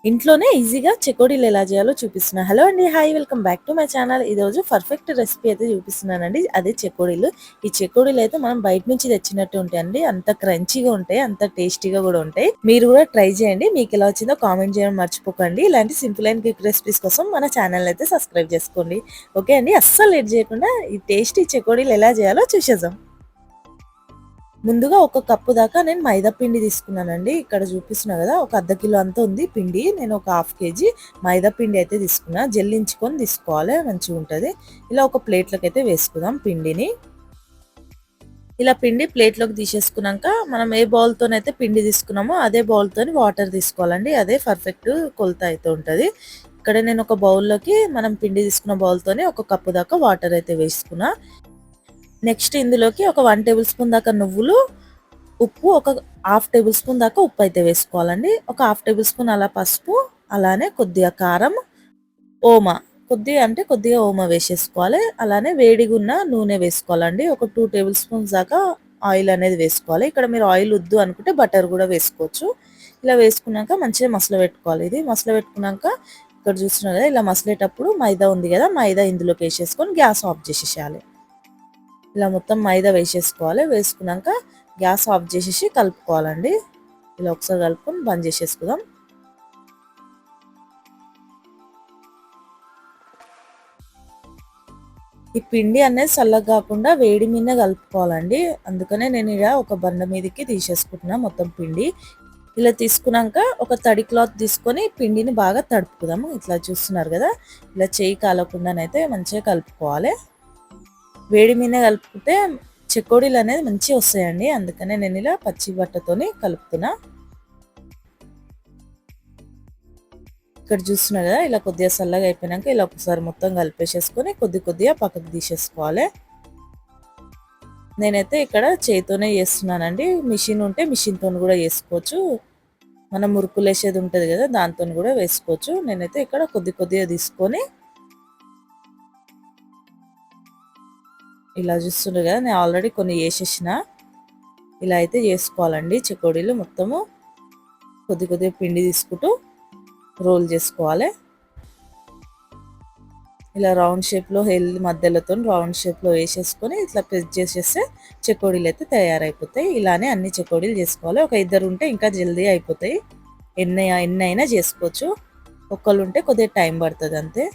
ఇంట్లోనే ఈజీగా చెకోడీలు ఎలా చేయాలో చూపిస్తున్నా. హలో అండి, hi, welcome back to my channel. ఈరోజు పర్ఫెక్ట్ రెసిపీ అయితే చూపిస్తున్నానండి. అదే చెకోడీలు. ఈ చెకోడీలు అయితే మనం బయట నుంచి తెచ్చినట్టు ఉంటాయండి. అంత క్రంచీగా ఉంటాయి, అంత టేస్టీగా కూడా ఉంటాయి. మీరు కూడా ట్రై చేయండి. మీకు ఎలా వచ్చిందో కామెంట్ చేయడం మర్చిపోకండి. ఇలాంటి సింపుల్ అండ్ క్విక్ రెసిపీస్ కోసం మన ఛానల్ అయితే సబ్స్క్రైబ్ చేసుకోండి. ఓకే అండి, అస్సలు లేట్ చేయకుండా ఈ టేస్టీ చెకోడీలు ఎలా చేయాలో చూసేద్దాం. ముందుగా ఒక కప్పు దాకా నేను మైదా పిండి తీసుకున్నానండి. ఇక్కడ చూపిస్తున్నా కదా, ఒక అర్ధ కిలో అంతా ఉంది పిండి. నేను ఒక హాఫ్ కేజీ మైదా పిండి అయితే తీసుకున్నా. జల్లించుకొని తీసుకోవాలి, మంచిగా ఉంటుంది. ఇలా ఒక ప్లేట్లోకి అయితే వేసుకుందాం పిండిని. ఇలా పిండి ప్లేట్లోకి తీసేసుకున్నాక మనం ఏ బౌల్తోనైతే పిండి తీసుకున్నామో అదే బౌల్తో వాటర్ తీసుకోవాలండి. అదే పర్ఫెక్ట్ కొలత అయితే ఉంటుంది. ఇక్కడ నేను ఒక బౌల్లోకి మనం పిండి తీసుకున్న బౌల్తోనే ఒక కప్పు దాకా వాటర్ అయితే వేసుకున్నా. నెక్స్ట్ ఇందులోకి ఒక 1 టేబుల్ స్పూన్ దాకా నువ్వులు, ఉప్పు, ఒక హాఫ్ టేబుల్ స్పూన్ దాకా ఉప్పు అయితే వేసుకోవాలండి. ఒక హాఫ్ టేబుల్ స్పూన్ అలా పసుపు, అలానే కొద్దిగా కారం, ఓమ, కొద్దిగా ఓమ వేసేసుకోవాలి. అలానే వేడిగున్న నూనె వేసుకోవాలండి. ఒక 2 టేబుల్ స్పూన్స్ దాకా ఆయిల్ అనేది వేసుకోవాలి. ఇక్కడ మీరు ఆయిల్ వద్దు అనుకుంటే బటర్ కూడా వేసుకోవచ్చు. ఇలా వేసుకున్నాక మంచిగా మసలు పెట్టుకోవాలి. ఇది మసలు పెట్టుకున్నాక ఇక్కడ చూస్తున్నారు కదా, ఇలా మసలేటప్పుడు మైదా ఉంది కదా, మైదా ఇందులోకి వేసేసుకొని గ్యాస్ ఆఫ్ చేసేసేయాలి. ఇలా మొత్తం మైదా వేసేసుకోవాలి. వేసుకున్నాక గ్యాస్ ఆఫ్ చేసేసి కలుపుకోవాలండి. ఇలా ఒకసారి కలుపుకొని బంద్ చేసేసుకుందాం. ఈ పిండి అనేది చల్లగా కాకుండా వేడి మీద కలుపుకోవాలండి. అందుకనే నేను ఇలా ఒక బండ మీదకి తీసేసుకుంటున్నా మొత్తం పిండి. ఇలా తీసుకున్నాక ఒక తడి క్లాత్ తీసుకొని పిండిని బాగా తడుపుకుందాము. ఇట్లా చూస్తున్నారు కదా, ఇలా చేయి కాలకుండానైతే మంచిగా కలుపుకోవాలి. వేడి మీద కలుపుకుంటే చెకోడీలు అనేది మంచిగా వస్తాయండి. అందుకనే నేను ఇలా పచ్చి బట్టతోని కలుపుతున్నా. ఇక్కడ చూస్తున్నారు కదా, ఇలా కొద్దిగా చల్లగా అయిపోయినాక ఇలా ఒకసారి మొత్తం కలిపేసేసుకొని కొద్దిగా పక్కకు తీసేసుకోవాలి. నేనైతే ఇక్కడ చేతితోనే చేస్తున్నానండి. మిషన్ ఉంటే మిషన్తో కూడా వేసుకోవచ్చు. మనం మురుకులు వేసేది ఉంటుంది కదా, దాంతో కూడా వేసుకోవచ్చు. నేనైతే ఇక్కడ కొద్దిగా తీసుకొని ఇలా చూస్తుండ్రు కదా, నేను ఆల్రెడీ కొన్ని వేసేసిన. ఇలా అయితే చేసుకోవాలండి చెకోడీలు. మొత్తము కొద్దిగా పిండి తీసుకుంటూ రోల్ చేసుకోవాలి. ఇలా రౌండ్ షేప్లో మధ్యలతో రౌండ్ షేప్లో వేసేసుకొని ఇట్లా ప్రెస్ చేసేస్తే చెకోడీలు అయితే తయారైపోతాయి. ఇలానే అన్ని చెకోడీలు చేసుకోవాలి. ఒక ఇద్దరు ఉంటే ఇంకా జల్దీ అయిపోతాయి. ఎన్ని అయినా చేసుకోవచ్చు. ఒక్కళ్ళు ఉంటే కొద్దిగా టైం పడుతుంది అంతే.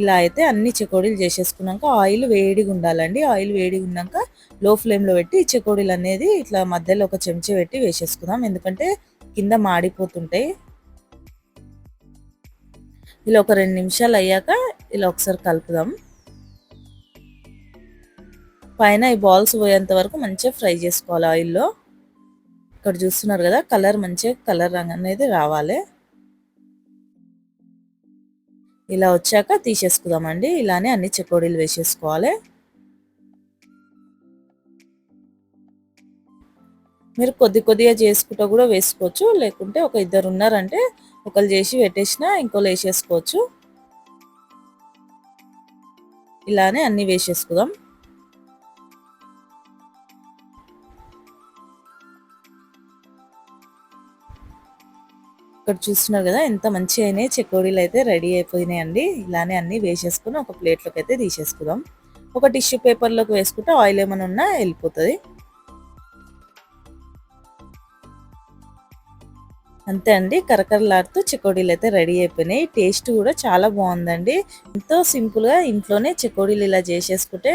ఇలా అయితే అన్ని చెకోడీలు చేసేసుకున్నాక ఆయిల్ వేడిగా ఉండాలండి. ఆయిల్ వేడిగా ఉన్నాక లో ఫ్లేమ్లో పెట్టి ఈ చెకోడీలు అనేది ఇట్లా మధ్యలో ఒక చెంచా పెట్టి వేసేసుకుందాం. ఎందుకంటే కింద మాడిపోతుంటాయి. ఇలా ఒక 2 నిమిషాలు అయ్యాక ఇలా ఒకసారి కలుపుదాం. పైన ఈ బాల్స్ పోయేంత వరకు మంచిగా ఫ్రై చేసుకోవాలి ఆయిల్లో. ఇక్కడ చూస్తున్నారు కదా, కలర్ రంగు అనేది రావాలి. ఇలా వచ్చాక తీసేసుకుందామండి. ఇలానే అన్ని చెకోడీలు వేసేసుకోవాలి. మీరు కొద్దిగా చేసుకుంటూ కూడా వేసుకోవచ్చు. లేకుంటే ఒక ఇద్దరు ఉన్నారంటే ఒకరు చేసి పెట్టేసినా ఇంకోళ్ళు వేసేసుకోవచ్చు. ఇలానే అన్ని వేసేసుకుందాం. ఇక్కడ చూస్తున్నారు కదా, ఎంత మంచి అయినాయి చెకోడీలు అయితే రెడీ అయిపోయినాయండి. ఇలానే అన్ని వేసేసుకుని ఒక ప్లేట్లోకి అయితే తీసేసుకుందాం. ఒక టిష్యూ పేపర్లోకి వేసుకుంటే ఆయిల్ ఏమైనా ఉన్నా వెళ్ళిపోతుంది. అంతే అండి, కరకరలాడుతూ చెకోడీలు అయితే రెడీ అయిపోయినాయి. టేస్ట్ కూడా చాలా బాగుందండి. ఎంతో సింపుల్గా ఇంట్లోనే చెకోడీలు ఇలా చేసేసుకుంటే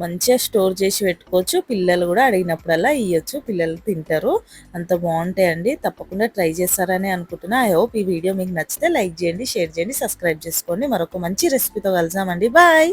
మంచిగా స్టోర్ చేసి పెట్టుకోవచ్చు. పిల్లలు కూడా అడిగినప్పుడల్లా ఇవ్వచ్చు, పిల్లలు తింటారు. అంత బాగుంటాయండి. తప్పకుండా ట్రై చేస్తారని అనుకుంటున్నా. ఐ హోప్ ఈ వీడియో మీకు నచ్చితే లైక్ చేయండి, షేర్ చేయండి, సబ్స్క్రైబ్ చేసుకోండి. మరొక మంచి రెసిపీతో కలుద్దామండి. బాయ్.